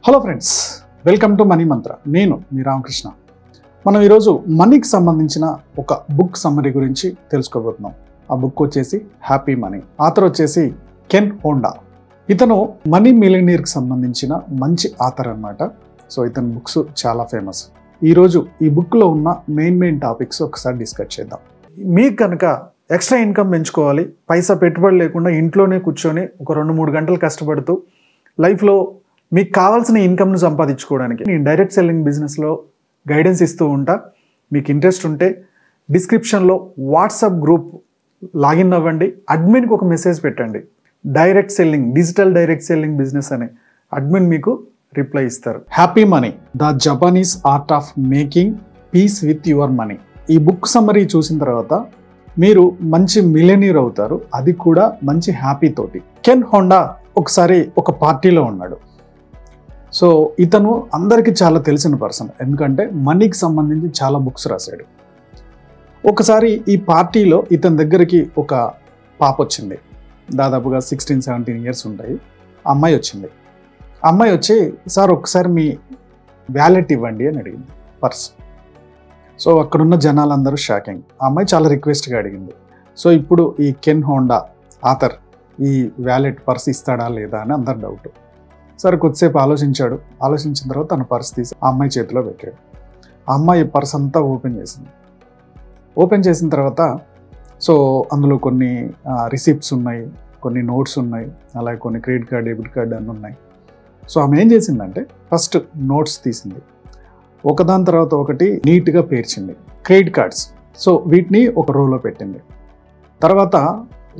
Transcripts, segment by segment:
Hello friends, welcome to money మంత్ర. నేను మీ రామకృష్ణ. మనం ఈరోజు మనీకి సంబంధించిన ఒక బుక్ సమ్మరీ గురించి తెలుసుకోబోతున్నాం. ఆ బుక్ వచ్చేసి హ్యాపీ మనీ. ఆథర్ వచ్చేసి కెన్ హోండా. ఇతను మనీ మిలియనీర్కి సంబంధించిన మంచి ఆథర్ అన్నమాట. సో ఇతని బుక్స్ చాలా ఫేమస్. ఈరోజు ఈ బుక్లో ఉన్న మెయిన్ టాపిక్స్ ఒకసారి డిస్కస్ చేద్దాం. మీకు కనుక ఎక్స్ట్రా ఇన్కమ్ పెంచుకోవాలి, పైసా పెట్టుబడి లేకుండా ఇంట్లోనే కూర్చొని ఒక 2-3 గంటలు కష్టపడుతూ లైఫ్లో మీకు కావాల్సిన ఇన్కమ్ను సంపాదించుకోవడానికి నేను డైరెక్ట్ సెల్లింగ్ బిజినెస్లో గైడెన్స్ ఇస్తూ ఉంటా. మీకు ఇంట్రెస్ట్ ఉంటే డిస్క్రిప్షన్లో వాట్సాప్ గ్రూప్ లాగిన్ అవ్వండి. అడ్మిన్కి ఒక మెసేజ్ పెట్టండి, direct selling, digital direct selling business అని. అడ్మిన్ మీకు రిప్లై ఇస్తారు. Happy money, the Japanese art of making peace with your money. ఈ బుక్ సమ్మరీ చూసిన తర్వాత మీరు మంచి మిలియనీర్ అవుతారు, అది కూడా మంచి హ్యాపీ తోటి. కెన్ హోండా ఒకసారి ఒక పార్టీలో ఉన్నాడు. సో ఇతను అందరికీ చాలా తెలిసిన పర్సన్, ఎందుకంటే మనీకి సంబంధించి చాలా బుక్స్ రాశాడు. ఒకసారి ఈ పార్టీలో ఇతని దగ్గరికి ఒక పాప వచ్చింది. దాదాపుగా 16-17 ఇయర్స్ ఉంటాయి. అమ్మాయి వచ్చింది. అమ్మాయి వచ్చి, సార్ ఒకసారి మీ వ్యాలెట్ ఇవ్వండి అని అడిగింది, పర్స్. సో అక్కడున్న జనాలందరూ షాకింగ్. ఆ అమ్మాయి చాలా రిక్వెస్ట్గా అడిగింది. సో ఇప్పుడు ఈ కెన్ హోండా ఆథర్ ఈ వ్యాలెట్ పర్స్ ఇస్తాడా లేదా అని అందరు డౌట్. సరే కొద్దిసేపు ఆలోచించిన తర్వాత తన పర్స్ తీసి ఆ అమ్మాయి చేతిలో పెట్టాడు. ఆ అమ్మాయి పర్స్ అంతా ఓపెన్ చేసింది. ఓపెన్ చేసిన తర్వాత సో అందులో కొన్ని రిసిప్ట్స్ ఉన్నాయి, కొన్ని నోట్స్ ఉన్నాయి, అలాగే కొన్ని క్రెడిట్ కార్డ్, డెబిట్ కార్డ్ అన్నీ ఉన్నాయి. సో ఆమె ఏం చేసిందంటే ఫస్ట్ నోట్స్ తీసింది, ఒకదాని తర్వాత ఒకటి నీట్గా పేర్చింది. క్రెడిట్ కార్డ్స్, సో వీటిని ఒక రోలో పెట్టింది. తర్వాత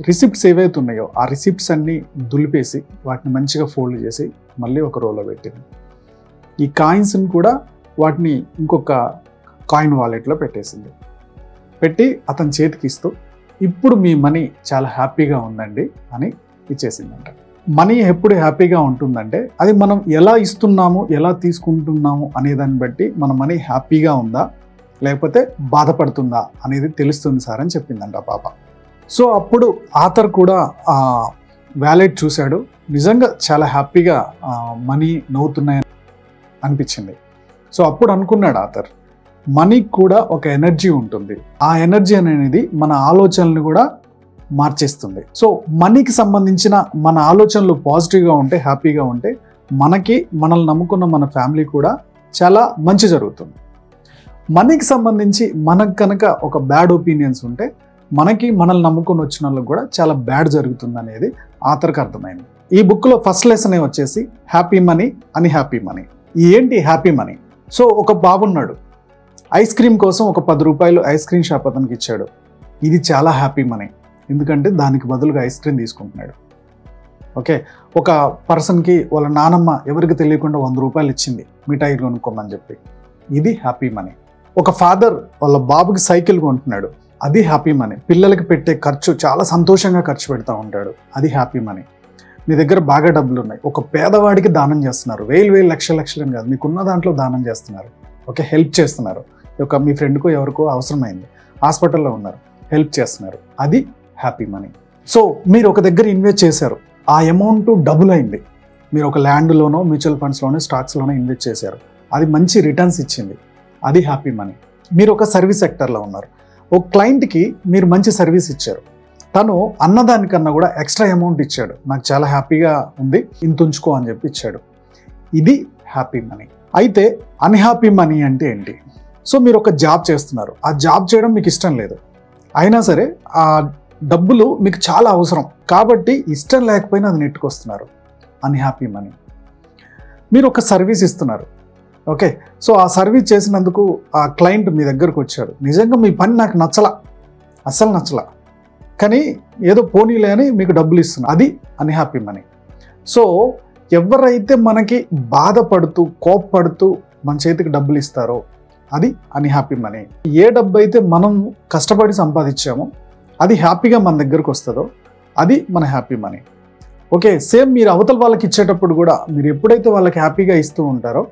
రిసిప్ట్స్ ఏవైతే ఉన్నాయో ఆ రిసిప్ట్స్ అన్నీ దులిపేసి వాటిని మంచిగా ఫోల్డ్ చేసి మళ్ళీ ఒక రోలో పెట్టింది. ఈ కాయిన్స్ని కూడా వాటిని ఇంకొక కాయిన్ వాలెట్లో పెట్టేసింది. పెట్టి అతని చేతికి ఇస్తూ, ఇప్పుడు మీ మనీ చాలా హ్యాపీగా ఉందండి అని ఇచ్చేసిందంట. మనీ ఎప్పుడు హ్యాపీగా ఉంటుందంటే అది మనం ఎలా ఇస్తున్నాము, ఎలా తీసుకుంటున్నాము అనే దాన్ని బట్టి మన మనీ హ్యాపీగా ఉందా లేకపోతే బాధపడుతుందా అనేది తెలుస్తుంది సార్ అని చెప్పిందంట ఆ పాప. సో అప్పుడు ఆథర్ కూడా ఆ వ్యాలెట్ చూశాడు. నిజంగా చాలా హ్యాపీగా మనీ నవ్వుతున్నాయని అనిపించింది. సో అప్పుడు అనుకున్నాడు ఆథర్, మనీకి కూడా ఒక ఎనర్జీ ఉంటుంది. ఆ ఎనర్జీ అనేది మన ఆలోచనలు కూడా మార్చేస్తుంది. సో మనీకి సంబంధించిన మన ఆలోచనలు పాజిటివ్గా ఉంటే, హ్యాపీగా ఉంటే మనల్ని నమ్ముకున్న మన ఫ్యామిలీ కూడా చాలా మంచి జరుగుతుంది. మనీకి సంబంధించి మనకు కనుక ఒక బ్యాడ్ ఒపీనియన్స్ ఉంటే మనల్ని నమ్ముకొని వచ్చిన వాళ్ళకి కూడా చాలా బ్యాడ్ జరుగుతుంది అనేది ఆథర్కి అర్థమైంది. ఈ బుక్లో ఫస్ట్ లెసన్ వచ్చేసి హ్యాపీ మనీ అని. హ్యాపీ మనీ ఏంటి? Happy money. సో ఒక బాబు ఉన్నాడు, ఐస్ క్రీమ్ కోసం ఒక 10 రూపాయలు ఐస్ క్రీమ్ షాప్ అతనికి ఇచ్చాడు. ఇది చాలా హ్యాపీ మనీ, ఎందుకంటే దానికి బదులుగా ఐస్ క్రీమ్ తీసుకుంటున్నాడు. ఓకే, ఒక పర్సన్కి వాళ్ళ నానమ్మ ఎవరికి తెలియకుండా 100 రూపాయలు ఇచ్చింది మిఠాయి కొనుక్కోమని చెప్పి. ఇది హ్యాపీ మనీ. ఒక ఫాదర్ వాళ్ళ బాబుకి సైకిల్ కొంటున్నాడు, అది హ్యాపీ మనీ. పిల్లలకి పెట్టే ఖర్చు చాలా సంతోషంగా ఖర్చు పెడతా ఉంటాడు, అది హ్యాపీ మనీ. మీ దగ్గర బాగా డబ్బులు ఉన్నాయి, ఒక పేదవాడికి దానం చేస్తున్నారు, వేలు లక్షలని కాదు, మీకున్న దాంట్లో దానం చేస్తున్నారు. ఓకే, హెల్ప్ చేస్తున్నారు. మీ ఫ్రెండ్కో ఎవరికో అవసరమైంది, హాస్పిటల్లో ఉన్నారు, హెల్ప్ చేస్తున్నారు, అది హ్యాపీ మనీ. సో మీరు ఒక దగ్గర ఇన్వెస్ట్ చేశారు, ఆ అమౌంట్ డబుల్ అయింది. మీరు ఒక ల్యాండ్లోనో, మ్యూచువల్ ఫండ్స్లోనో, స్టాక్స్లోనో ఇన్వెస్ట్ చేశారు, అది మంచి రిటర్న్స్ ఇచ్చింది, అది హ్యాపీ మనీ. మీరు ఒక సర్వీస్ సెక్టర్లో ఉన్నారు, ఒక క్లయింట్కి మీరు మంచి సర్వీస్ ఇచ్చారు, తను అన్నదానికన్నా కూడా ఎక్స్ట్రా అమౌంట్ ఇచ్చాడు, నాకు చాలా హ్యాపీగా ఉంది, ఇంత ఉంచుకో అని చెప్పి ఇచ్చాడు, ఇది హ్యాపీ మనీ. అయితే అన్హ్యాపీ మనీ అంటే ఏంటి? సో మీరు ఒక జాబ్ చేస్తున్నారు, ఆ జాబ్ చేయడం మీకు ఇష్టం లేదు, అయినా సరే ఆ డబ్బులు మీకు చాలా అవసరం కాబట్టి ఇష్టం లేకపోయినా అది నెట్టుకొస్తున్నారు, అన్హ్యాపీ మనీ. మీరు ఒక సర్వీస్ ఇస్తున్నారు, ఓకే, సో ఆ సర్వీస్ చేసినందుకు ఆ క్లయింట్ మీ దగ్గరకు వచ్చాడు, నిజంగా మీ పని నాకు అస్సలు నచ్చలా, కానీ ఏదో పోనీలే అని మీకు డబ్బులు ఇస్తున్నారు, అది అన్హ్యాపీ మనీ. సో ఎవరైతే మనకి బాధపడుతూ కోప్పడుతూ మన చేతికి డబ్బులు ఇస్తారో అది అన్హ్యాపీ మనీ. ఏ డబ్బు అయితే మనం కష్టపడి సంపాదించామో అది హ్యాపీగా మన దగ్గరకు వస్తుందో అది మన హ్యాపీ మనీ. ఓకే, సేమ్ మీరు అవతల వాళ్ళకి ఇచ్చేటప్పుడు కూడా మీరు ఎప్పుడైతే వాళ్ళకి హ్యాపీగా ఇస్తూ ఉంటారో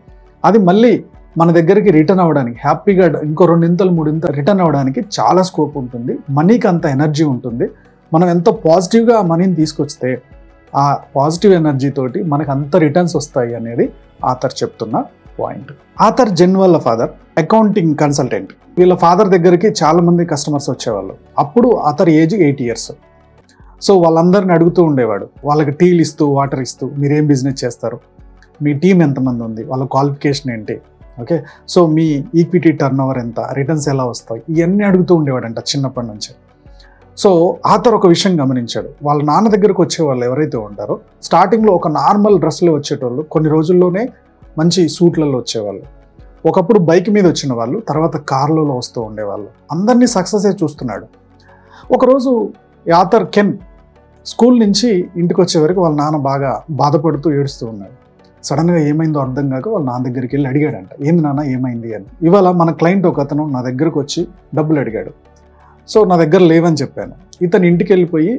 అది మళ్ళీ మన దగ్గరికి రిటర్న్ అవ్వడానికి, హ్యాపీగా ఇంకో 2-3 రిటర్న్ అవ్వడానికి చాలా స్కోప్ ఉంటుంది. మనీకి అంత ఎనర్జీ ఉంటుంది. మనం ఎంత పాజిటివ్గా ఆ మనీని తీసుకొస్తే ఆ పాజిటివ్ ఎనర్జీ తోటి మనకు అంత రిటర్న్స్ వస్తాయి అనేది ఆథర్ చెప్తున్న పాయింట్. ఆథర్ జెన్ వాళ్ళ ఫాదర్ అకౌంటింగ్ కన్సల్టెంట్. వీళ్ళ ఫాదర్ దగ్గరికి చాలామంది కస్టమర్స్ వచ్చేవాళ్ళు. అప్పుడు ఆథర్ ఏజ్ 8 years. సో వాళ్ళందరిని అడుగుతూ ఉండేవాడు, వాళ్ళకి టీలు ఇస్తూ వాటర్ ఇస్తూ మీరేం బిజినెస్ చేస్తారు, మీ టీం ఎంతమంది ఉంది, వాళ్ళ క్వాలిఫికేషన్ ఏంటి, ఓకే, సో మీ ఈక్విటీ టర్న్ ఓవర్ ఎంత, రిటర్న్స్ ఎలా వస్తాయి, ఇవన్నీ అడుగుతూ ఉండేవాడంట చిన్నప్పటి నుంచి. సో ఆథర్ ఒక విషయం గమనించాడు, వాళ్ళ నాన్న దగ్గరకు వచ్చే వాళ్ళు ఎవరైతే ఉంటారో స్టార్టింగ్లో ఒక నార్మల్ డ్రెస్లో వచ్చేటోళ్ళు కొన్ని రోజుల్లోనే మంచి సూట్లలో వచ్చేవాళ్ళు. ఒకప్పుడు బైక్ మీద వచ్చిన వాళ్ళు తర్వాత కార్లలో వస్తూ ఉండేవాళ్ళు. అందరినీ సక్సెసే చూస్తున్నాడు. ఒకరోజు ఆథర్ కెన్ స్కూల్ నుంచి ఇంటికి వచ్చే వరకు వాళ్ళ నాన్న బాగా బాధపడుతూ ఏడుస్తూ ఉన్నాడు. సడన్గా ఏమైందో అర్థం కాక వాళ్ళ నాన్న దగ్గరికి వెళ్ళి అడిగాడంట, ఏంది నాన్న ఏమైంది అని. ఇవాళ మన క్లయింట్ ఒక అతను నా దగ్గరకు వచ్చి డబ్బులు అడిగాడు. సో నా దగ్గర లేవని చెప్పాను. ఇతను ఇంటికి వెళ్ళిపోయి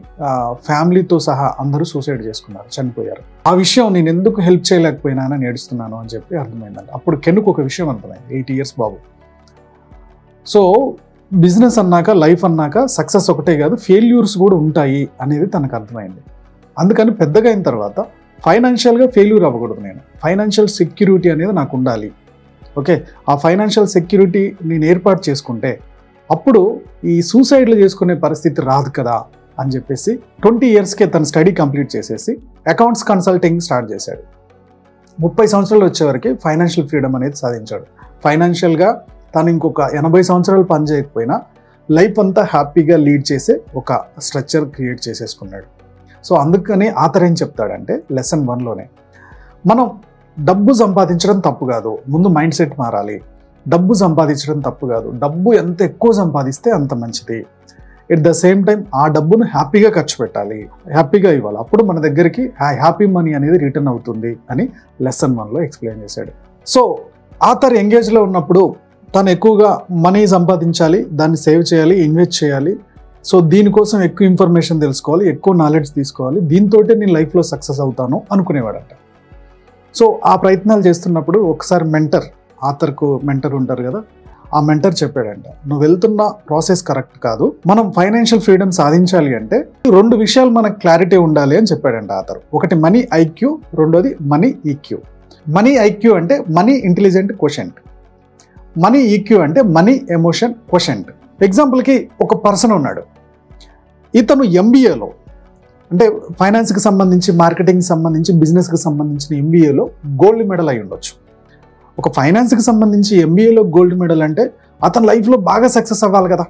ఫ్యామిలీతో సహా అందరూ సూసైడ్ చేసుకున్నారు, చనిపోయారు. ఆ విషయం నేను ఎందుకు హెల్ప్ చేయలేకపోయినానని ఏడుస్తున్నాను అని చెప్పి అర్థమైందంట. అప్పుడు కెన్నుకు ఒక విషయం అర్థమైంది, 8 years బాబు. సో బిజినెస్ అన్నాక, లైఫ్ అన్నాక సక్సెస్ ఒకటే కాదు, ఫెయిల్యూర్స్ కూడా ఉంటాయి అనేది తనకు అర్థమైంది. అందుకని పెద్దగా అయిన తర్వాత ఫైనాన్షియల్గా ఫెయిల్యూర్ అవ్వకూడదు, నేను ఫైనాన్షియల్ సెక్యూరిటీ అనేది నాకు ఉండాలి. ఓకే, ఆ ఫైనాన్షియల్ సెక్యూరిటీ నేను ఏర్పాటు చేసుకుంటే అప్పుడు ఈ సూసైడ్లు చేసుకునే పరిస్థితి రాదు కదా అని చెప్పేసి 20 yearsకే తన స్టడీ కంప్లీట్ చేసేసి అకౌంట్స్ కన్సల్టింగ్ స్టార్ట్ చేశాడు. 30 సంవత్సరాలు వచ్చేవరకు ఫైనాన్షియల్ ఫ్రీడమ్ అనేది సాధించాడు. ఫైనాన్షియల్గా తను ఇంకొక 80 సంవత్సరాలు పని చేయకపోయినా లైఫ్ అంతా హ్యాపీగా లీడ్ చేసే ఒక స్ట్రక్చర్ క్రియేట్ చేసేసుకున్నాడు. సో అందుకని ఆథర్ ఏం చెప్తాడంటే లెసన్ 1లోనే మనం డబ్బు సంపాదించడం తప్పు కాదు, ముందు మైండ్ సెట్ మారాలి. డబ్బు సంపాదించడం తప్పు కాదు, డబ్బు ఎంత ఎక్కువ సంపాదిస్తే అంత మంచిది. ఎట్ ద సేమ్ టైం ఆ డబ్బును హ్యాపీగా ఖర్చు పెట్టాలి, హ్యాపీగా ఇవ్వాలి. అప్పుడు మన దగ్గరికి హ్యాపీ మనీ అనేది రిటర్న్ అవుతుంది అని లెసన్ 1లో ఎక్స్ప్లెయిన్ చేశాడు. సో ఆథర్ ఎంగేజ్లో ఉన్నప్పుడు తను ఎక్కువగా మనీ సంపాదించాలి, దాన్ని సేవ్ చేయాలి, ఇన్వెస్ట్ చేయాలి. సో దీనికోసం ఎక్కువ ఇన్ఫర్మేషన్ తెలుసుకోవాలి, ఎక్కువ నాలెడ్జ్ తీసుకోవాలి, దీంతో నేను లైఫ్లో సక్సెస్ అవుతాను అనుకునేవాడంట. సో ఆ ప్రయత్నాలు చేస్తున్నప్పుడు ఒకసారి మెంటర్, ఆథర్కు మెంటర్ ఉంటారు కదా, ఆ మెంటర్ చెప్పాడంట, నువ్వు వెళ్తున్న ప్రాసెస్ కరెక్ట్ కాదు, మనం ఫైనాన్షియల్ ఫ్రీడమ్ సాధించాలి అంటే 2 విషయాలు మనకు క్లారిటీ ఉండాలి అని చెప్పాడంట ఆథర్. ఒకటి మనీ ఐక్యూ, రెండోది మనీ ఈక్యూ. మనీ ఐక్యూ అంటే money intelligent quotient, money EQ అంటే మనీ ఎమోషన్ క్వోషెంట్. ఎగ్జాంపుల్కి ఒక పర్సన్ ఉన్నాడు, ఇతను ఎంబీఏలో అంటే ఫైనాన్స్కి సంబంధించి, మార్కెటింగ్కి సంబంధించి, బిజినెస్కి సంబంధించిన ఎంబీఏలో గోల్డ్ మెడల్ అయి ఉండొచ్చు. ఒక ఫైనాన్స్కి సంబంధించి ఎంబీఏలో గోల్డ్ మెడల్ అంటే అతని లైఫ్లో బాగా సక్సెస్ అవ్వాలి కదా.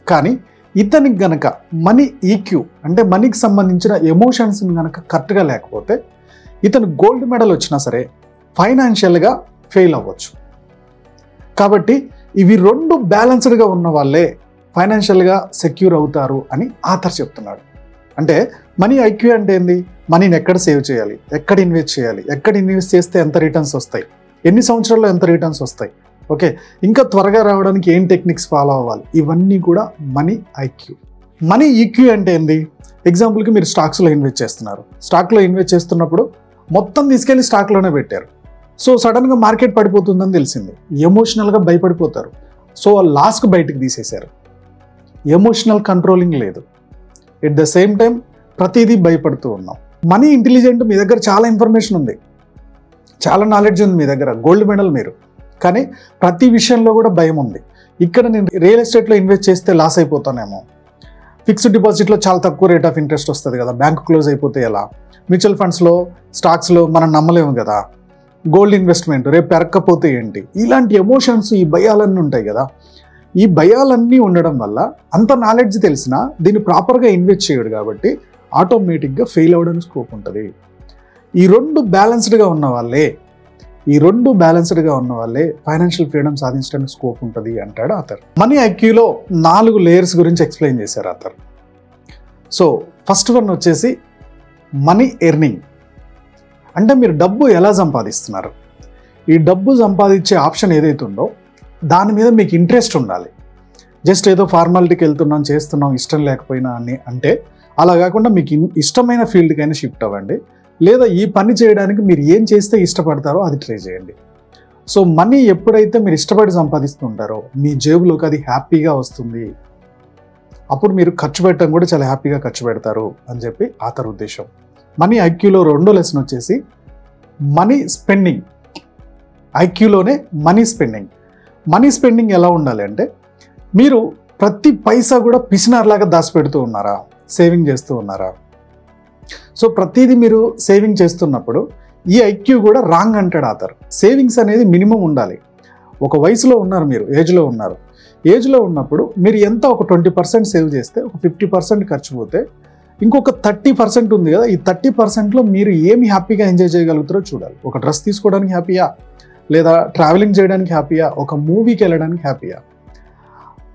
కానీ ఇతనికి గనక మనీ ఈక్యూ అంటే మనీకి సంబంధించిన ఎమోషన్స్ని గనక కరెక్ట్గా లేకపోతే ఇతను గోల్డ్ మెడల్ వచ్చినా సరే ఫైనాన్షియల్గా ఫెయిల్ అవ్వచ్చు. కాబట్టి ఇవి 2 బ్యాలెన్స్డ్గా ఉన్న వాళ్ళే ఫైనాన్షియల్గా సెక్యూర్ అవుతారు అని ఆథర్ చెప్తున్నాడు. అంటే మనీ ఐక్యూ అంటే ఏంది, మనీని ఎక్కడ సేవ్ చేయాలి, ఎక్కడ ఇన్వెస్ట్ చేయాలి, ఎక్కడ ఇన్వెస్ట్ చేస్తే ఎంత రిటర్న్స్ వస్తాయి, ఎన్ని సంవత్సరాల్లో ఎంత రిటర్న్స్ వస్తాయి, ఓకే, ఇంకా త్వరగా రావడానికి ఏం టెక్నిక్స్ ఫాలో అవ్వాలి, ఇవన్నీ కూడా మనీ ఐక్యూ. మనీ ఈక్యూ అంటే ఏంది, ఎగ్జాంపుల్కి మీరు స్టాక్స్లో ఇన్వెస్ట్ చేస్తున్నారు. స్టాక్లో ఇన్వెస్ట్ చేస్తున్నప్పుడు మొత్తం తీసుకెళ్ళి స్టాక్లోనే పెట్టారు. సో సడన్గా మార్కెట్ పడిపోతుందని తెలిసింది, ఎమోషనల్గా భయపడిపోతారు. సో లాస్ట్కి బయటకు తీసేశారు. ఎమోషనల్ కంట్రోలింగ్ లేదు. ఎట్ ద సేమ్ టైం ప్రతిదీ భయపడుతూ ఉన్నాం. మనీ ఇంటెలిజెంట్, మీ దగ్గర చాలా ఇన్ఫర్మేషన్ ఉంది, చాలా నాలెడ్జ్ ఉంది మీ దగ్గర, గోల్డ్ మెడల్ మీరు, కానీ ప్రతి విషయంలో కూడా భయం ఉంది. ఇక్కడ నేను రియల్ ఎస్టేట్లో ఇన్వెస్ట్ చేస్తే లాస్ అయిపోతానేమో, ఫిక్స్డ్ డిపాజిట్లో చాలా తక్కువ రేట్ ఆఫ్ ఇంట్రెస్ట్ వస్తుంది కదా, బ్యాంక్ క్లోజ్ అయిపోతే ఎలా, మ్యూచువల్ ఫండ్స్లో, స్టాక్స్లో మనం నమ్మలేము కదా, గోల్డ్ ఇన్వెస్ట్మెంట్ రేపు పెరగకపోతే ఏంటి, ఇలాంటి ఎమోషన్స్, ఈ భయాలన్నీ ఉంటాయి కదా. ఈ భయాలన్నీ ఉండడం వల్ల అంత నాలెడ్జ్ తెలిసినా దీన్ని ప్రాపర్గా ఇన్వెస్ట్ చేయడు కాబట్టి ఆటోమేటిక్గా ఫెయిల్ అవ్వడానికి స్కోప్ ఉంటుంది. ఈ 2 బ్యాలెన్స్డ్గా ఉన్న వాళ్ళే ఫైనాన్షియల్ ఫ్రీడమ్ సాధించడానికి స్కోప్ ఉంటుంది అంటాడు ఆథర్. మనీ ఐక్యూలో 4 లేయర్స్ గురించి ఎక్స్ప్లెయిన్ చేశారు ఆథర్. సో ఫస్ట్ వన్ వచ్చేసి మనీ ఎర్నింగ్. అంటే మీరు డబ్బు ఎలా సంపాదిస్తున్నారు, ఈ డబ్బు సంపాదించే ఆప్షన్ ఏదైతే ఉందో దాని మీద మీకు ఇంట్రెస్ట్ ఉండాలి. జస్ట్ ఏదో ఫార్మాలిటీకి వెళ్తున్నాం, చేస్తున్నాం, ఇష్టం లేకపోయినా అని అంటే అలా కాకుండా మీకు ఇష్టమైన ఫీల్డ్కైనా షిఫ్ట్ అవ్వండి, లేదా ఈ పని చేయడానికి మీరు ఏం చేస్తే ఇష్టపడతారో అది ట్రై చేయండి. సో మనీ ఎప్పుడైతే మీరు ఇష్టపడి సంపాదిస్తుంటారో మీ జేబులోకి అది హ్యాపీగా వస్తుంది, అప్పుడు మీరు ఖర్చు పెట్టడం కూడా చాలా హ్యాపీగా ఖర్చు పెడతారు అని చెప్పి ఆథర్ ఉద్దేశం. మనీ ఐక్యూలో రెండో లెసన్ వచ్చేసి మనీ స్పెండింగ్. ఐక్యూలోనే మనీ స్పెండింగ్. మనీ స్పెండింగ్ ఎలా ఉండాలి అంటే, మీరు ప్రతి పైసా కూడా పిసినార్లాగా దాచిపెడుతూ ఉన్నారా, సేవింగ్ చేస్తూ ఉన్నారా? సో ప్రతిదీ మీరు సేవింగ్ చేస్తున్నప్పుడు ఈ ఐక్యూ కూడా రాంగ్ అంటాడు ఆథర్. సేవింగ్స్ అనేది మినిమం ఉండాలి. ఒక వయసులో ఉన్నారు, మీరు ఏజ్లో ఉన్నారు. ఏజ్లో ఉన్నప్పుడు మీరు ఎంత ఒక 20% సేవ్ చేస్తే, ఒక 50% ఖర్చు పోతే, ఇంకొక 30% ఉంది కదా, ఈ 30%లో మీరు ఏమి హ్యాపీగా ఎంజాయ్ చేయగలుగుతారో చూడాలి. ఒక డ్రెస్ తీసుకోవడానికి హ్యాపీయా, లేదా ట్రావెలింగ్ చేయడానికి హ్యాపీయా, ఒక మూవీకి వెళ్ళడానికి హ్యాపీయా?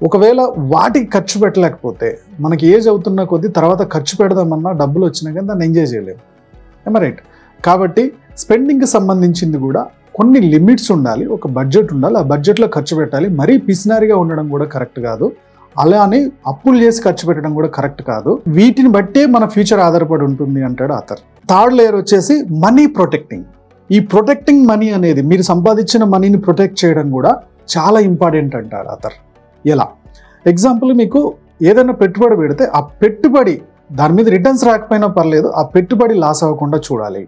ఒకవేళ వాటికి ఖర్చు పెట్టలేకపోతే, మనకి ఏజ్ అవుతున్న కొద్దీ తర్వాత ఖర్చు పెడదామన్నా డబ్బులు వచ్చినా కానీ దాన్ని ఎంజాయ్ చేయలేము. ఏమో రైట్? కాబట్టి స్పెండింగ్కి సంబంధించింది కూడా కొన్ని లిమిట్స్ ఉండాలి, ఒక బడ్జెట్ ఉండాలి. ఆ బడ్జెట్లో ఖర్చు పెట్టాలి. మరీ పిసినారిగా ఉండడం కూడా కరెక్ట్ కాదు. అలానే అప్పులు చేసి ఖర్చు పెట్టడం కూడా కరెక్ట్ కాదు. వీటిని బట్టే మన ఫ్యూచర్ ఆధారపడి ఉంటుంది అంటాడు ఆథర్. థర్డ్ లేయర్ వచ్చేసి మనీ ప్రొటెక్టింగ్. ఈ ప్రొటెక్టింగ్ మనీ అనేది, మీరు సంపాదించిన మనీని ప్రొటెక్ట్ చేయడం కూడా చాలా ఇంపార్టెంట్ అంటాడు ఆథర్. ఎలా? ఎగ్జాంపుల్, మీకు ఏదైనా పెట్టుబడి పెడితే ఆ పెట్టుబడి దాని మీద రిటర్న్స్ రాకపోయినా పర్లేదు, ఆ పెట్టుబడి లాస్ అవ్వకుండా చూడాలి.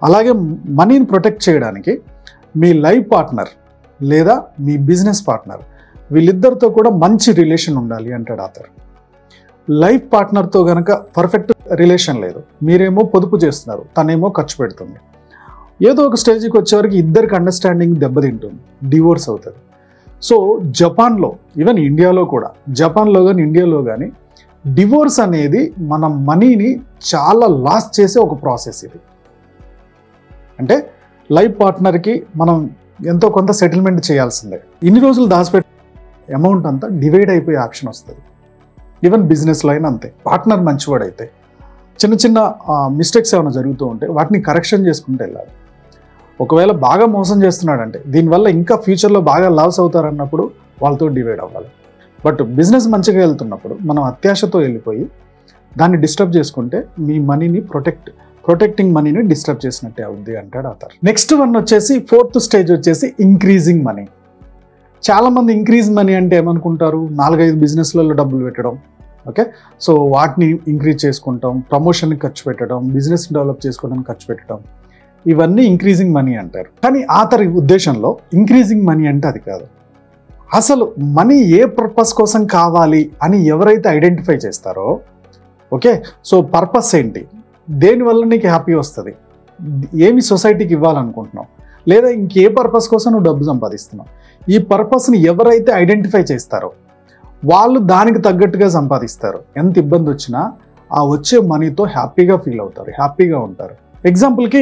అలాగే మనీని ప్రొటెక్ట్ చేయడానికి మీ లైఫ్ పార్ట్నర్ లేదా మీ బిజినెస్ పార్ట్నర్, వీళ్ళిద్దరితో కూడా మంచి రిలేషన్ ఉండాలి అంటాడు ఆథర్. లైఫ్ పార్ట్నర్తో కనుక పర్ఫెక్ట్ రిలేషన్ లేదు, మీరేమో పొదుపు చేస్తున్నారు, తనేమో ఖర్చు పెడుతుంది, ఏదో ఒక స్టేజ్కి వచ్చేవరకు ఇద్దరికి అండర్స్టాండింగ్ దెబ్బతింటుంది, డివోర్స్ అవుతుంది. సో జపాన్లో, ఈవెన్ ఇండియాలో కూడా, జపాన్లో కానీ ఇండియాలో కానీ డివోర్స్ అనేది మన మనీని చాలా లాస్ చేసే ఒక ప్రాసెస్. ఇది అంటే లైఫ్ పార్ట్నర్కి మనం ఎంతో కొంత సెటిల్మెంట్ చేయాల్సిందే. ఇన్ని రోజులు దాచిపెట్టే అమౌంట్ అంతా డివైడ్ అయిపోయే ఆప్షన్ వస్తుంది. ఈవెన్ బిజినెస్లో అయినా అంతే. పార్ట్నర్ మంచివాడైతే చిన్న చిన్న మిస్టేక్స్ ఏమైనా జరుగుతూ ఉంటే వాటిని కరెక్షన్ చేసుకుంటూ వెళ్ళాలి. ఒకవేళ బాగా మోసం చేస్తున్నాడంటే, దీనివల్ల ఇంకా ఫ్యూచర్లో బాగా లాస్ అవుతారన్నప్పుడు వాళ్ళతో డివైడ్ అవ్వాలి. బట్ బిజినెస్ మంచిగా వెళ్తున్నప్పుడు మనం అత్యాశతో వెళ్ళిపోయి దాన్ని డిస్టర్బ్ చేసుకుంటే మీ మనీని ప్రొటెక్టింగ్ మనీని డిస్టర్బ్ చేసినట్టే అవుద్ది అంటాడు ఆథర్. నెక్స్ట్ వన్ వచ్చేసి, ఫోర్త్ స్టేజ్ వచ్చేసి ఇంక్రీజింగ్ మనీ. చాలామంది ఇంక్రీజ్ మనీ అంటే ఏమనుకుంటారు, 4-5 బిజినెస్లలో డబ్బులు పెట్టడం. ఓకే, సో వాటిని ఇంక్రీజ్ చేసుకుంటాం, ప్రమోషన్కి ఖర్చు పెట్టడం, బిజినెస్ డెవలప్ చేసుకోవడానికి ఖర్చు పెట్టడం, ఇవన్నీ ఇంక్రీజింగ్ మనీ అంటారు. కానీ ఆథర్ ఉద్దేశంలో ఇంక్రీజింగ్ మనీ అంటే అది కాదు. అసలు మనీ ఏ పర్పస్ కోసం కావాలి అని ఎవరైతే ఐడెంటిఫై చేస్తారో, ఓకే, సో పర్పస్ ఏంటి, దేనివల్ల నీకు హ్యాపీ వస్తుంది, ఏమి సొసైటీకి ఇవ్వాలనుకుంటున్నావు, లేదా ఇంకే పర్పస్ కోసం నువ్వు డబ్బు సంపాదిస్తున్నావు, ఈ పర్పస్ని ఎవరైతే ఐడెంటిఫై చేస్తారో వాళ్ళు దానికి తగ్గట్టుగా సంపాదిస్తారు. ఎంత ఇబ్బంది వచ్చినా ఆ వచ్చే మనీతో హ్యాపీగా ఫీల్ అవుతారు, హ్యాపీగా ఉంటారు. ఎగ్జాంపుల్కి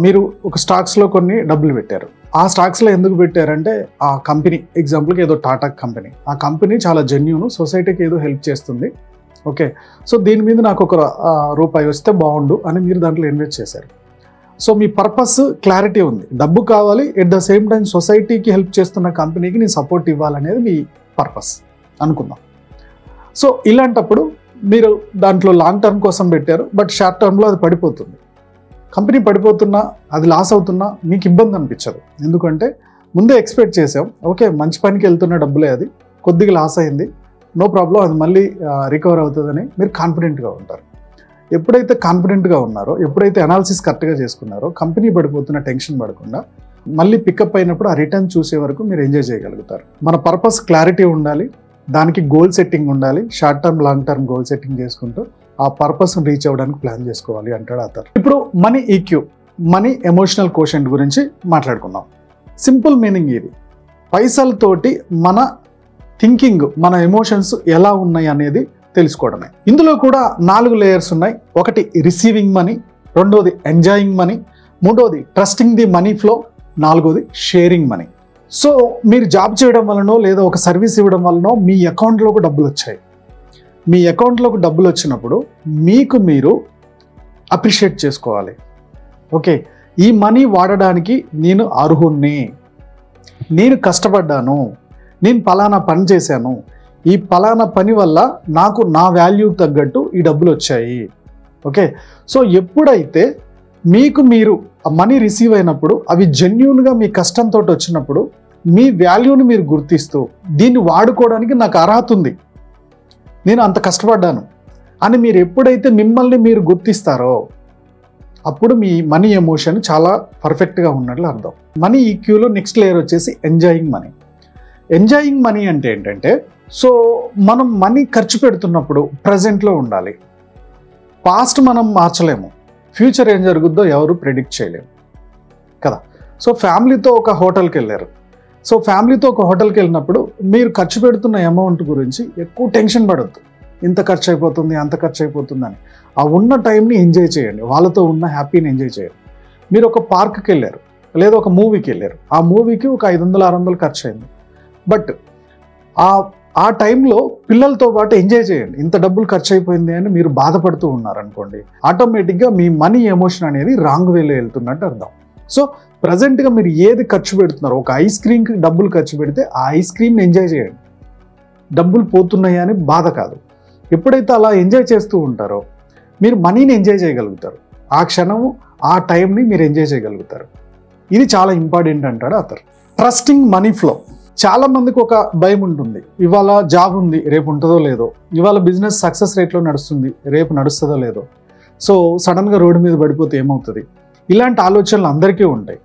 మీరు ఒక స్టాక్స్లో కొన్ని డబ్బులు పెట్టారు. ఆ స్టాక్స్లో ఎందుకు పెట్టారంటే, ఆ కంపెనీ, ఎగ్జాంపుల్కి ఏదో టాటా కంపెనీ, ఆ కంపెనీ చాలా జెన్యూన్, సొసైటీకి ఏదో హెల్ప్ చేస్తుంది. ఓకే, సో దీని మీద నాకు ఒక రూపాయి వస్తే బాగుండు అని మీరు దాంట్లో ఇన్వెస్ట్ చేశారు. సో మీ పర్పస్ క్లారిటీ ఉంది, డబ్బు కావాలి, ఎట్ ద సేమ్ టైం సొసైటీకి హెల్ప్ చేస్తున్న కంపెనీకి నేను సపోర్ట్ ఇవ్వాలనేది మీ పర్పస్ అనుకుందాం. సో ఇలాంటప్పుడు మీరు దాంట్లో లాంగ్ టర్మ్ కోసం పెట్టారు, బట్ షార్ట్ టర్మ్లో అది పడిపోతుంది. కంపెనీ పడిపోతున్నా, అది లాస్ అవుతున్నా మీకు ఇబ్బంది అనిపించదు. ఎందుకంటే ముందే ఎక్స్పెక్ట్ చేసాం, ఓకే మంచి పనికి వెళ్తున్న డబ్బులే, అది కొద్దిగా లాస్ అయింది, నో ప్రాబ్లం, అది మళ్ళీ రికవర్ అవుతుందని మీరు కాన్ఫిడెంట్గా ఉంటారు. ఎప్పుడైతే కాన్ఫిడెంట్గా ఉన్నారో, ఎప్పుడైతే అనాలిసిస్ కరెక్ట్గా చేసుకున్నారో, కంపెనీ పడిపోతున్న టెన్షన్ పడకుండా మళ్ళీ పికప్ అయినప్పుడు ఆ రిటర్న్ చూసే వరకు మీరు ఎంజాయ్ చేయగలుగుతారు. మన పర్పస్ క్లారిటీ ఉండాలి, దానికి గోల్ సెట్టింగ్ ఉండాలి, short term long term goal setting చేసుకుంటూ ఆ పర్పస్ని రీచ్ అవ్వడానికి ప్లాన్ చేసుకోవాలి అంటాడు ఆథర్. ఇప్పుడు money EQ, money emotional quotient గురించి మాట్లాడుకుందాం. సింపుల్ మీనింగ్ ఇది, పైసలతోటి మన థింకింగ్, మన ఎమోషన్స్ ఎలా ఉన్నాయి అనేది తెలుసుకోవడమే. ఇందులో కూడా 4 లేయర్స్ ఉన్నాయి. ఒకటి రిసీవింగ్ మనీ, రెండోది ఎంజాయింగ్ మనీ, మూడోది ట్రస్టింగ్ ది మనీ ఫ్లో, నాలుగోది షేరింగ్ మనీ. సో మీరు జాబ్ చేయడం వలనో లేదా ఒక సర్వీస్ ఇవ్వడం వలనో మీ అకౌంట్లోకి డబ్బులు వచ్చాయి. మీ అకౌంట్లోకి డబ్బులు వచ్చినప్పుడు మీకు మీరు అప్రిషియేట్ చేసుకోవాలి. ఓకే, ఈ మనీ వాడడానికి నేను అర్హుణ్ణి, నేను కష్టపడ్డాను, నేను పలానా పని చేశాను, ఈ పలానా పని వల్ల నాకు నా వాల్యూకి తగ్గట్టు ఈ డబ్బులు వచ్చాయి. ఓకే, సో ఎప్పుడైతే మీకు మీరు మనీ రిసీవ్ అయినప్పుడు అవి జెన్యూన్గా మీ కష్టంతో వచ్చినప్పుడు మీ వాల్యూని మీరు గుర్తిస్తూ దీన్ని వాడుకోవడానికి నాకు అర్హత ఉంది, నేను అంత కష్టపడ్డాను అని మీరు ఎప్పుడైతే మిమ్మల్ని మీరు గుర్తిస్తారో అప్పుడు మీ మనీ ఎమోషన్ చాలా పర్ఫెక్ట్గా ఉన్నట్లు అర్థం. మనీ ఈక్యూలో నెక్స్ట్ లేయర్ వచ్చేసి ఎంజాయింగ్ మనీ. ఎంజాయింగ్ మనీ అంటే ఏంటంటే, సో మనం మనీ ఖర్చు పెడుతున్నప్పుడు ప్రజెంట్లో ఉండాలి. పాస్ట్ మనం మార్చలేము, ఫ్యూచర్ ఏం జరుగుద్దో ఎవరు ప్రెడిక్ట్ చేయలేము కదా. సో ఫ్యామిలీతో ఒక హోటల్కి వెళ్ళారు. సో ఫ్యామిలీతో ఒక హోటల్కి వెళ్ళినప్పుడు మీరు ఖర్చు పెడుతున్న అమౌంట్ గురించి ఎక్కువ టెన్షన్ పడద్దు, ఇంత ఖర్చు అయిపోతుంది అంత ఖర్చు అయిపోతుంది అని. ఆ ఉన్న టైంని ఎంజాయ్ చేయండి, వాళ్ళతో ఉన్న హ్యాపీని ఎంజాయ్ చేయండి. మీరు ఒక పార్క్కి వెళ్ళారు లేదా ఒక మూవీకి వెళ్ళారు, ఆ మూవీకి ఒక 500-600 ఖర్చు అయింది. బట్ ఆ టైంలో పిల్లలతో పాటు ఎంజాయ్ చేయండి. ఇంత డబ్బులు ఖర్చు అయిపోయింది అని మీరు బాధపడుతూ ఉన్నారనుకోండి, ఆటోమేటిక్గా మీ మనీ ఎమోషన్ అనేది రాంగ్ వేలో వెళ్తున్నట్టు అర్థం. సో ప్రజెంట్గా మీరు ఏది ఖర్చు పెడుతున్నారో, ఒక ఐస్ క్రీమ్కి డబ్బులు ఖర్చు పెడితే ఆ ఐస్ క్రీమ్ని ఎంజాయ్ చేయండి, డబ్బులు పోతున్నాయి అని బాధ కాదు. ఎప్పుడైతే అలా ఎంజాయ్ చేస్తూ ఉంటారో మీరు మనీని ఎంజాయ్ చేయగలుగుతారు. ఆ క్షణము ఆ టైంని మీరు ఎంజాయ్ చేయగలుగుతారు. ఇది చాలా ఇంపార్టెంట్ అంటాడు అతను. Trusting money flow. చాలా మందికి ఒక భయం ఉంటుంది, ఇవాళ జాబ్ ఉంది రేపు ఉంటుందో లేదో, ఇవాళ బిజినెస్ సక్సెస్ రేట్లో నడుస్తుంది రేపు నడుస్తుందో లేదో, సో సడన్గా రోడ్డు మీద పడిపోతే ఏమవుతుంది, ఇలాంటి ఆలోచనలు అందరికీ ఉంటాయి.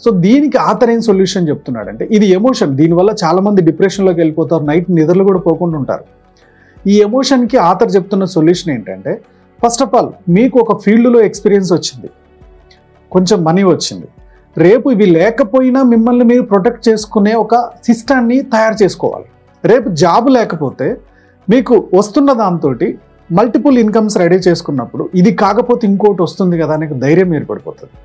సో దీనికి ఆథర్ ఏం సొల్యూషన్ చెప్తున్నాడంటే, ఇది ఎమోషన్, దీనివల్ల చాలామంది డిప్రెషన్లోకి వెళ్ళిపోతారు, నైట్ నిద్రలు కూడా పోకుండా ఉంటారు. ఈ ఎమోషన్కి ఆథర్ చెప్తున్న సొల్యూషన్ ఏంటంటే, ఫస్ట్ ఆఫ్ ఆల్ మీకు ఒక ఫీల్డ్లో ఎక్స్పీరియన్స్ వచ్చింది, కొంచెం మనీ వచ్చింది, రేపు ఇవి లేకపోయినా మిమ్మల్ని మీరు ప్రొటెక్ట్ చేసుకునే ఒక సిస్టాన్ని తయారు చేసుకోవాలి. రేపు జాబ్ లేకపోతే మీకు వస్తున్న దాంతో మల్టిపుల్ ఇన్కమ్స్ రెడీ చేసుకున్నప్పుడు ఇది కాకపోతే ఇంకోటి వస్తుంది కదా అనే ధైర్యం ఏర్పడిపోతుంది.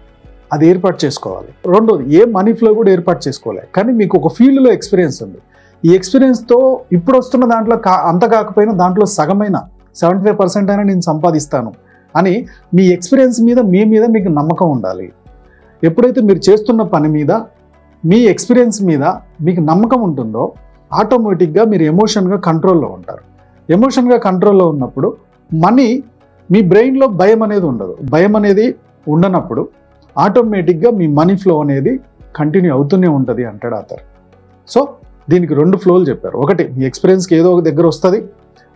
అది ఏర్పాటు చేసుకోవాలి. రెండోది, ఏ మనీ ఫ్లో కూడా ఏర్పాటు చేసుకోవాలి, కానీ మీకు ఒక ఫీల్డ్లో ఎక్స్పీరియన్స్ ఉంది. ఈ ఎక్స్పీరియన్స్తో ఇప్పుడు వస్తున్న దాంట్లో అంత కాకపోయినా దాంట్లో సగమైన 75% అయినా నేను సంపాదిస్తాను అని మీ ఎక్స్పీరియన్స్ మీద మీకు నమ్మకం ఉండాలి. ఎప్పుడైతే మీరు చేస్తున్న పని మీద మీ ఎక్స్పీరియన్స్ మీద మీకు నమ్మకం ఉంటుందో ఆటోమేటిక్గా మీరు ఎమోషన్గా కంట్రోల్లో ఉంటారు. ఎమోషన్గా కంట్రోల్లో ఉన్నప్పుడు మనీ, మీ బ్రెయిన్లో భయం అనేది ఉండదు. భయం అనేది ఉండనప్పుడు ఆటోమేటిక్గా మీ మనీ ఫ్లో అనేది కంటిన్యూ అవుతూనే ఉంటుంది అంటాడు అతను. సో దీనికి 2 ఫ్లోలు చెప్పారు. ఒకటి, మీ ఎక్స్పీరియన్స్కి ఏదో ఒక దగ్గర వస్తుంది.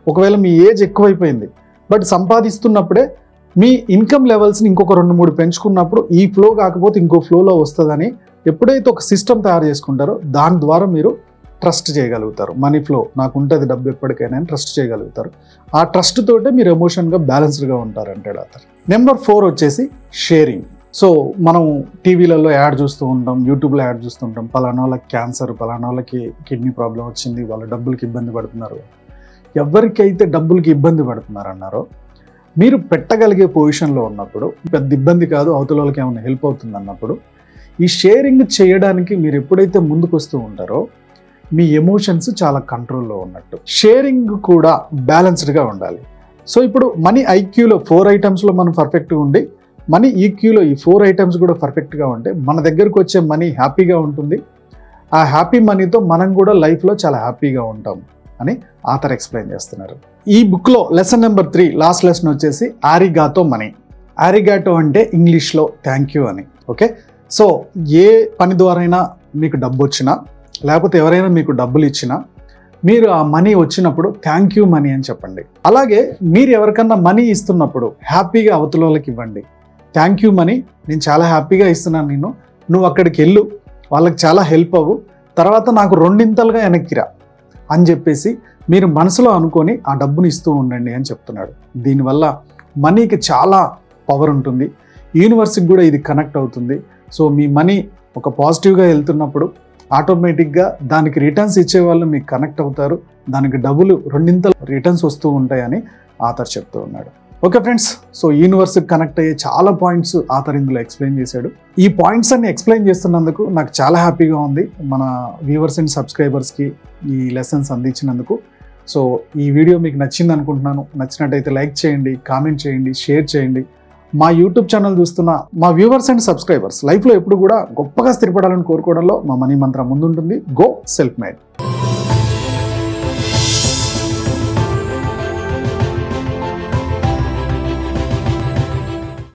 ఒకవేళ మీ ఏజ్ ఎక్కువైపోయింది బట్ సంపాదిస్తున్నప్పుడే మీ ఇన్కమ్ లెవెల్స్ని ఇంకొక 2-3 పెంచుకున్నప్పుడు ఈ ఫ్లో కాకపోతే ఇంకో ఫ్లోలో వస్తుందని ఎప్పుడైతే ఒక సిస్టమ్ తయారు చేసుకుంటారో దాని ద్వారా మీరు ట్రస్ట్ చేయగలుగుతారు. మనీ ఫ్లో నాకు ఉంటుంది డబ్బు ఎప్పటికైనా అని ట్రస్ట్ చేయగలుగుతారు. ఆ ట్రస్ట్ తోటే మీరు ఎమోషన్గా బ్యాలెన్స్డ్గా ఉంటారు అంటాడు అతను. నెంబర్ 4 వచ్చేసి షేరింగ్. సో మనం టీవీలలో యాడ్ చూస్తూ ఉంటాం, యూట్యూబ్లో యాడ్ చూస్తూ ఉంటాం, పలానా వాళ్ళకి క్యాన్సర్, పలానా వాళ్ళకి కిడ్నీ ప్రాబ్లం వచ్చింది, వాళ్ళ డబ్బులకి ఇబ్బంది పడుతున్నారు. ఎవరికైతే డబ్బులకి ఇబ్బంది పడుతున్నారన్నారో మీరు పెట్టగలిగే పొజిషన్లో ఉన్నప్పుడు, పెద్ద ఇబ్బంది కాదు, అవతల వాళ్ళకి ఏమైనా హెల్ప్ అవుతుంది అన్నప్పుడు ఈ షేరింగ్ చేయడానికి మీరు ఎప్పుడైతే ముందుకు వస్తూ ఉంటారో మీ ఎమోషన్స్ చాలా కంట్రోల్లో ఉన్నట్టు. షేరింగ్ కూడా బ్యాలెన్స్డ్గా ఉండాలి. సో ఇప్పుడు మనీ ఐక్యూలో 4 ఐటమ్స్లో మనం పర్ఫెక్ట్గా ఉండి మనీ ఈక్యూలో ఈ 4 ఐటమ్స్ కూడా పర్ఫెక్ట్గా ఉంటే మన దగ్గరకు వచ్చే మనీ హ్యాపీగా ఉంటుంది. ఆ హ్యాపీ మనీతో మనం కూడా లైఫ్లో చాలా హ్యాపీగా ఉంటాం అని ఆథర్ ఎక్స్ప్లెయిన్ చేస్తున్నారు. ఈ బుక్లో లెసన్ నెంబర్ 3 లాస్ట్ లెసన్ వచ్చేసి ఆరిగాటో మనీ. ఆరిగాటో అంటే ఇంగ్లీష్లో థ్యాంక్ యూ అని. ఓకే, సో ఏ పని ద్వారైనా మీకు డబ్బు వచ్చినా లేకపోతే ఎవరైనా మీకు డబ్బులు ఇచ్చినా మీరు ఆ మనీ వచ్చినప్పుడు థ్యాంక్ యూ మనీ అని చెప్పండి. అలాగే మీరు ఎవరికన్నా మనీ ఇస్తున్నప్పుడు హ్యాపీగా అవతల వాళ్ళకి ఇవ్వండి. థ్యాంక్ యూ మనీ, నేను చాలా హ్యాపీగా ఇస్తున్నాను, నువ్వు అక్కడికి వెళ్ళు, వాళ్ళకి చాలా హెల్ప్ అవ్వు, తర్వాత నాకు 2 వెనక్కిరా అని చెప్పేసి మీరు మనసులో అనుకొని ఆ డబ్బుని ఇస్తూ ఉండండి అని చెప్తున్నాడు. దీనివల్ల మనీకి చాలా పవర్ ఉంటుంది, యూనివర్స్కి కూడా ఇది కనెక్ట్ అవుతుంది. సో మీ మనీ ఒక పాజిటివ్గా వెళ్తున్నప్పుడు ఆటోమేటిక్గా దానికి రిటర్న్స్ ఇచ్చే వాళ్ళు మీకు కనెక్ట్ అవుతారు, దానికి డబ్బులు 2 రిటర్న్స్ వస్తూ ఉంటాయని ఆథర్ చెప్తూ ఉన్నాడు. ఓకే ఫ్రెండ్స్, సో యూనివర్స్కి కనెక్ట్ అయ్యే చాలా పాయింట్స్ ఆథర్ ఇందులో ఎక్స్ప్లెయిన్ చేశాడు. ఈ పాయింట్స్ అన్ని ఎక్స్ప్లెయిన్ చేస్తున్నందుకు నాకు చాలా హ్యాపీగా ఉంది, మన వ్యూవర్స్ అండ్ సబ్స్క్రైబర్స్కి ఈ లెసన్స్ అందించినందుకు. సో ఈ వీడియో మీకు నచ్చింది అనుకుంటున్నాను. నచ్చినట్టయితే లైక్ చేయండి, కామెంట్ చేయండి, షేర్ చేయండి. మా యూట్యూబ్ ఛానల్ చూస్తున్న మా వ్యూవర్స్ అండ్ సబ్స్క్రైబర్స్ లైఫ్లో ఎప్పుడు కూడా గొప్పగా స్థిరపడాలని కోరుకోవడంలో మా మనీ మంత్రం ముందుంటుంది. Go self made.